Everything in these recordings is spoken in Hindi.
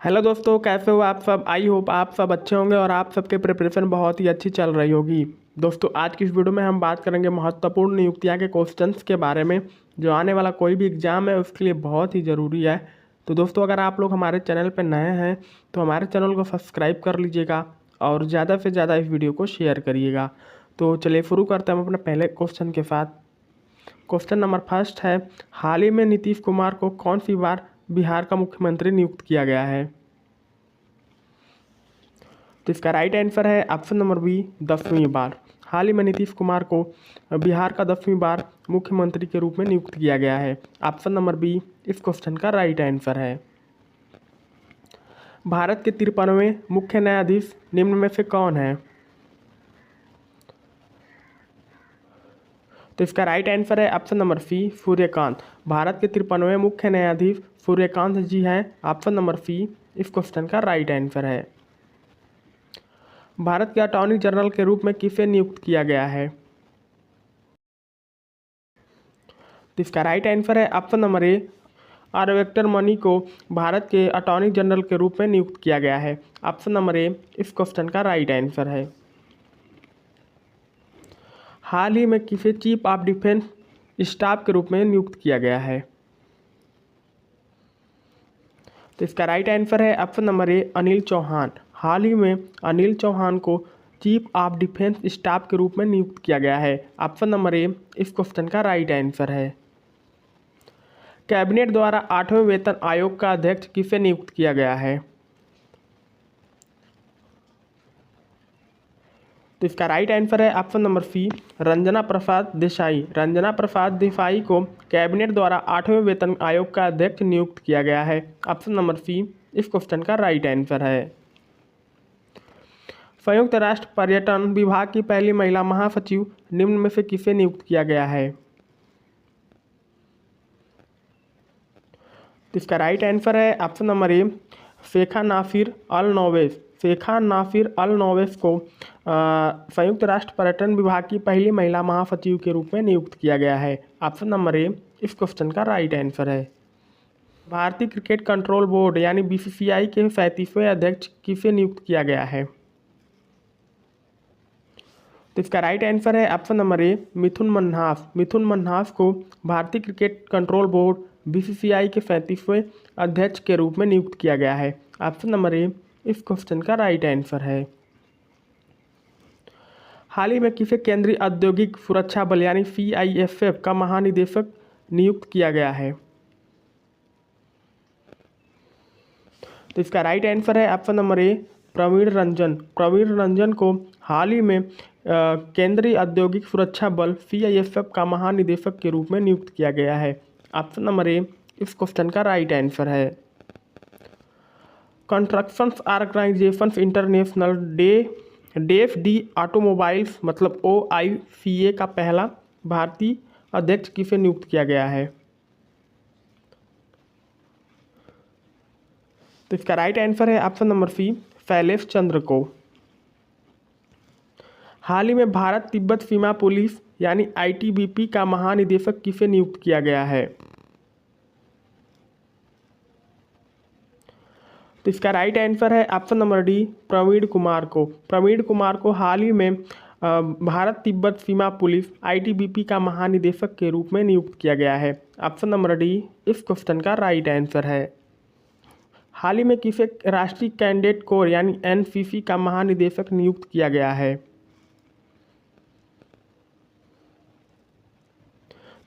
हेलो दोस्तों, कैसे हो आप सब। आई होप आप सब अच्छे होंगे और आप सबके प्रिपरेशन बहुत ही अच्छी चल रही होगी। दोस्तों, आज की इस वीडियो में हम बात करेंगे महत्वपूर्ण नियुक्तियां के क्वेश्चंस के बारे में, जो आने वाला कोई भी एग्जाम है उसके लिए बहुत ही ज़रूरी है। तो दोस्तों, अगर आप लोग हमारे चैनल पर नए हैं तो हमारे चैनल को सब्सक्राइब कर लीजिएगा और ज़्यादा से ज़्यादा इस वीडियो को शेयर करिएगा। तो चलिए शुरू करते हैं हम अपने पहले क्वेश्चन के साथ। क्वेश्चन नंबर फर्स्ट है, हाल ही में नीतीश कुमार को कौन सी बार बिहार का मुख्यमंत्री नियुक्त किया गया है। तो इसका राइट आंसर है ऑप्शन नंबर बी, 10वीं बार। हाल ही में नीतीश कुमार को बिहार का 10वीं बार मुख्यमंत्री के रूप में नियुक्त किया गया है। ऑप्शन नंबर बी इस क्वेश्चन का राइट आंसर है। भारत के 53वें मुख्य न्यायाधीश निम्न में से कौन है। तो इसका राइट आंसर है option number C, Suryakant. Bharat के 53वें मुख्य न्यायाधीश सूर्यकांत जी हैं। ऑप्शन नंबर सी इस क्वेश्चन का राइट आंसर है। भारत के अटॉर्नी जनरल के रूप में किसे नियुक्त किया गया है। तो इसका राइट आंसर है option number A, R Venkataramani को भारत के अटॉर्नी जनरल के रूप में नियुक्त किया गया है। ऑप्शन नंबर ए इस क्वेश्चन का राइट आंसर है। हाल ही में किसे चीफ ऑफ डिफेंस स्टाफ के रूप में नियुक्त किया गया है। तो इसका राइट आंसर है option number A, Anil Chauhan. हाल ही में अनिल चौहान को चीफ ऑफ डिफेंस स्टाफ के रूप में नियुक्त किया गया है। ऑप्शन नंबर ए इस क्वेश्चन का राइट आंसर है। कैबिनेट द्वारा 8वें वेतन आयोग का अध्यक्ष किसे नियुक्त किया गया है। तो इसका राइट आंसर है ऑप्शन नंबर सी, रंजना प्रसाद देसाई। रंजना प्रसाद देसाई को कैबिनेट द्वारा 8वें वेतन आयोग का अध्यक्ष नियुक्त किया गया है। ऑप्शन नंबर सी इस क्वेश्चन का राइट आंसर है। संयुक्त राष्ट्र पर्यटन विभाग की पहली महिला महासचिव निम्न में से किसे नियुक्त किया गया है। तो इसका राइट आंसर है option number A, Sheikha Nasser Al Nowais. Sheikha Nasser Al Nowais को संयुक्त राष्ट्र पर्यटन विभाग की पहली महिला महासचिव के रूप में नियुक्त किया गया है। ऑप्शन नंबर ए इस क्वेश्चन का राइट आंसर है। भारतीय क्रिकेट कंट्रोल बोर्ड यानी बीसीसीआई के 37वें अध्यक्ष किसे नियुक्त किया गया है। तो इसका राइट आंसर है ऑप्शन नंबर ए, मिथुन मन्हास। मिथुन मन्हास को भारतीय क्रिकेट कंट्रोल बोर्ड बीसीसीआई के 37वें अध्यक्ष के रूप में नियुक्त किया गया है। ऑप्शन नंबर ए इस क्वेश्चन का राइट आंसर है। हाल ही में किसे केंद्रीय औद्योगिक सुरक्षा बल यानी सीआईएसएफ का महानिदेशक नियुक्त किया गया है। तो इसका राइट आंसर है option number A, Praveen Ranjan. Praveen Ranjan को हाल ही में केंद्रीय औद्योगिक सुरक्षा बल सीआईएसएफ का महानिदेशक के रूप में नियुक्त किया गया है। ऑप्शन नंबर ए इस क्वेश्चन का राइट आंसर है। कंस्ट्रक्शंस ऑर्गेनाइजेशंस इंटरनेशनल डेफ डी ऑटोमोबाइल्स मतलब OICA का पहला भारतीय अध्यक्ष किसे नियुक्त किया गया है। तो इसका राइट आंसर है ऑप्शन नंबर सी, शैलेश चंद्र को। हाल ही में भारत तिब्बत सीमा पुलिस यानी ITBP का महानिदेशक किसे नियुक्त किया गया है। तो इसका राइट आंसर है option number D, Praveen Kumar को। प्रवीण कुमार को हाल ही में भारत तिब्बत सीमा पुलिस ITBP का महानिदेशक के रूप में नियुक्त किया गया है। ऑप्शन नंबर डी इस क्वेश्चन का राइट आंसर है। हाल ही में किसे राष्ट्रीय कैडेट कोर यानी NCC का महानिदेशक नियुक्त किया गया है।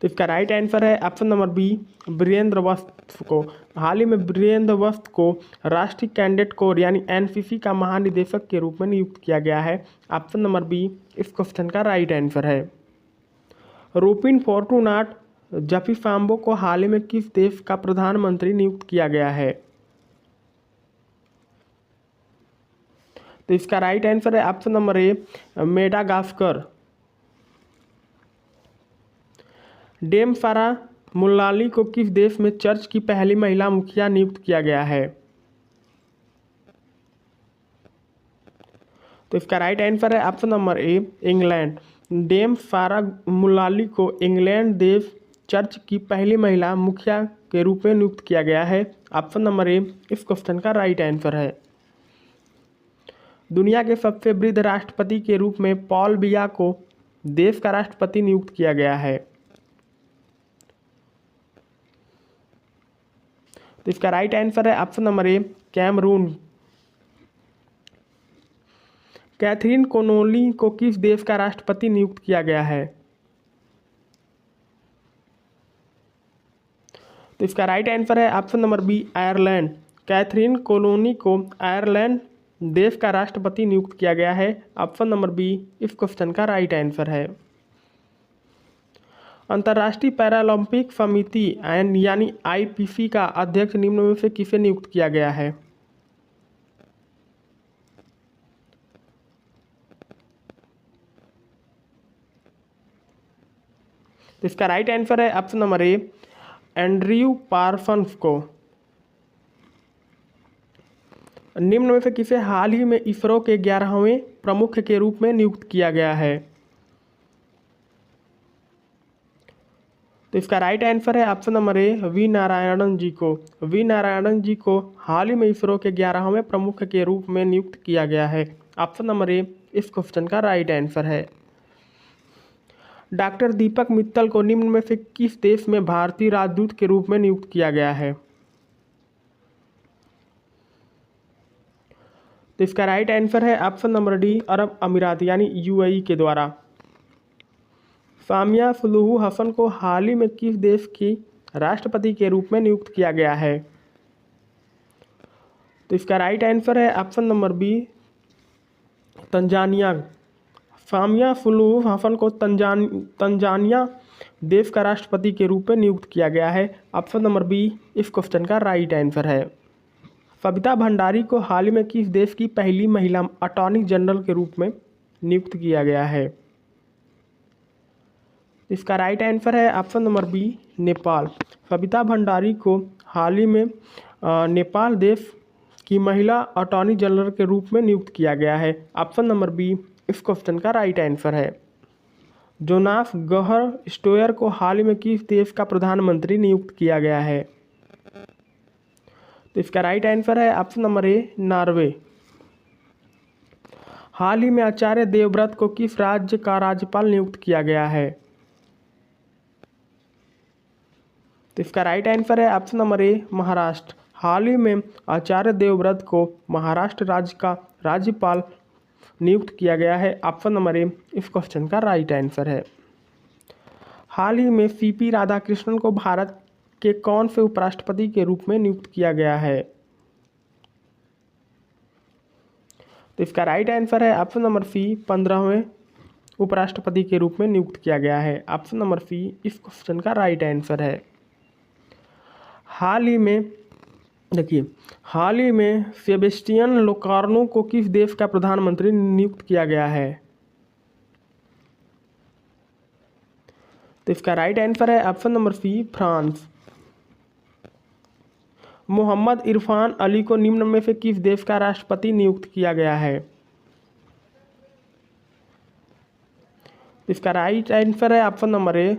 तो इसका राइट आंसर है ऑप्शन नंबर बी, वीरेंद्र वस्त को। हाल ही में वीरेंद्र वस्त को राष्ट्रीय कैडेट कोर यानी NCC का महानिदेशक के रूप में नियुक्त किया गया है। ऑप्शन नंबर बी इस क्वेश्चन का राइट आंसर है। रूपिन फोर्टुनाट जफीसाम्बो को हाल ही में किस देश का प्रधानमंत्री नियुक्त किया गया है। तो इसका राइट आंसर है option number A, Madagascar. Dame Sarah Mullally को किस देश में चर्च की पहली महिला मुखिया नियुक्त किया गया है। तो इसका राइट आंसर है option number A, England. Dame Sarah Mullally को इंग्लैंड देश चर्च की पहली महिला मुखिया के रूप में नियुक्त किया गया है? ऑप्शन नंबर ए इस क्वेश्चन का राइट आंसर है। दुनिया के सबसे वृद्ध राष्ट्रपति के रूप में पॉल बिया को देश का राष्ट्रपति नियुक्त किया गया है। तो इसका राइट आंसर है option number A Cameroon. Catherine Connolly को किस देश का राष्ट्रपति नियुक्त किया गया है? तो इसका राइट आंसर है option number B Ireland. Catherine कोलोनी को आयरलैंड देश का राष्ट्रपति नियुक्त किया गया है। ऑप्शन नंबर बी इस क्वेश्चन का राइट आंसर है। अंतर्राष्ट्रीय पैरालंपिक समिति यानी आईपीसी का अध्यक्ष निम्न में से किसे नियुक्त किया गया है? तो इसका राइट आंसर है ऑप्शन नंबर ए एंड्रयू पार्सन्स को। निम्न में से किसे हाल ही में इसरो के 11वें प्रमुख के रूप में नियुक्त किया गया है? तो इसका राइट आंसर है option number A V Narayanan ji को। वी नारायणन जी को हाल ही में इसरो के 11वें प्रमुख के रूप में नियुक्त किया गया है। ऑप्शन नंबर ए इस क्वेश्चन का राइट आंसर है। डॉक्टर दीपक मित्तल को निम्न में से किस देश में भारतीय राजदूत के रूप में नियुक्त किया गया है? तो इसका राइट आंसर है ऑप्शन नंबर डी अरब अमीरात यानी यूएई के द्वारा। सामिया सुलूहु हसन को हाल ही में किस देश की राष्ट्रपति के रूप में नियुक्त किया गया है? तो इसका राइट आंसर है option number B Tanzania. Samia Suluhu Hassan को तंजानिया देश का राष्ट्रपति के रूप में नियुक्त किया गया है। ऑप्शन नंबर बी इस क्वेश्चन का राइट आंसर है। सविता भंडारी को हाल ही में किस देश की पहली महिला अटॉर्नी जनरल के रूप में नियुक्त किया गया है? इसका राइट आंसर है option number B Nepal. Savita Bhandari को हाल ही में नेपाल देश की महिला अटॉर्नी जनरल के रूप में नियुक्त किया गया है। ऑप्शन नंबर बी इस क्वेश्चन का राइट आंसर है। जोनास गहर स्टोयर को हाल ही में किस देश का प्रधानमंत्री नियुक्त किया गया है? तो इसका राइट आंसर है ऑप्शन नंबर ए नॉर्वे। हाल ही में आचार्य देवव्रत को किस राज्य का राज्यपाल नियुक्त किया गया है? तो इसका राइट आंसर है ऑप्शन नंबर ए महाराष्ट्र। हाल ही में आचार्य देवव्रत को महाराष्ट्र राज्य का राज्यपाल नियुक्त किया गया है। ऑप्शन नंबर ए इस क्वेश्चन का राइट आंसर है। हाल ही में सीपी राधाकृष्णन को भारत के कौन से उपराष्ट्रपति के रूप में नियुक्त किया गया है? तो इसका राइट आंसर है ऑप्शन नंबर सी 15वें उपराष्ट्रपति के रूप में नियुक्त किया गया है। ऑप्शन नंबर सी इस क्वेश्चन का राइट आंसर है। हाल ही में सेबेस्टियन लोकार्नो को किस देश का प्रधानमंत्री नियुक्त किया गया है? तो इसका राइट आंसर है option number C France. Mohamed Irfaan Ali को निम्न में से किस देश का राष्ट्रपति नियुक्त किया गया है? इसका राइट आंसर है ऑप्शन नंबर ए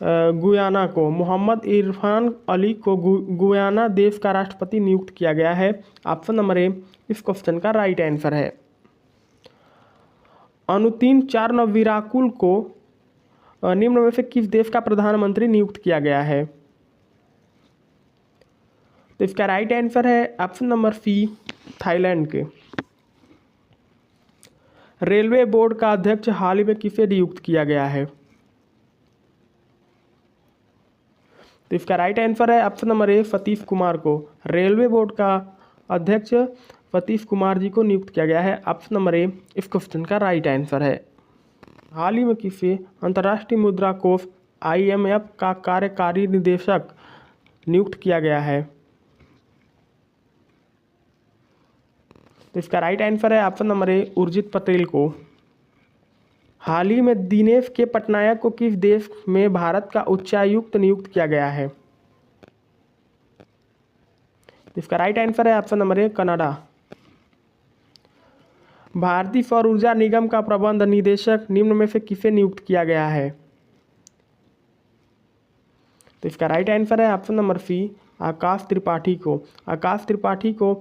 गुयाना को। मोहम्मद इरफान अली को गुयाना देश का राष्ट्रपति नियुक्त किया गया है। ऑप्शन नंबर ए इस क्वेश्चन का राइट आंसर है। अनुतिन चारनविराकुल को निम्न में से किस देश का प्रधानमंत्री नियुक्त किया गया है? तो इसका राइट आंसर है ऑप्शन नंबर सी थाईलैंड के। रेलवे बोर्ड का अध्यक्ष हाल ही में किसे नियुक्त किया गया है? तो इसका राइट आंसर है option number A Satish Kumar को। रेलवे बोर्ड का अध्यक्ष सतीश कुमार जी को नियुक्त किया गया है। ऑप्शन नंबर ए इस क्वेश्चन का राइट आंसर है। हाल ही में किसे अंतर्राष्ट्रीय मुद्रा कोष IMF का कार्यकारी निदेशक नियुक्त किया गया है? तो इसका राइट आंसर है ऑप्शन नंबर ए उर्जित पटेल को। हाल ही में दिनेश के पटनायक को किस देश में भारत का उच्चायुक्त नियुक्त किया गया है? तो इसका राइट आंसर है ऑप्शन नंबर ए कनाडा। भारतीय सौर ऊर्जा निगम का प्रबंध निदेशक निम्न में से किसे नियुक्त किया गया है? तो इसका राइट आंसर है ऑप्शन नंबर सी, आकाश त्रिपाठी को। आकाश त्रिपाठी को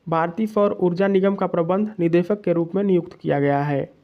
भारतीय सौर ऊर्जा निगम का प्रबंध निदेशक के रूप में नियुक्त किया गया है।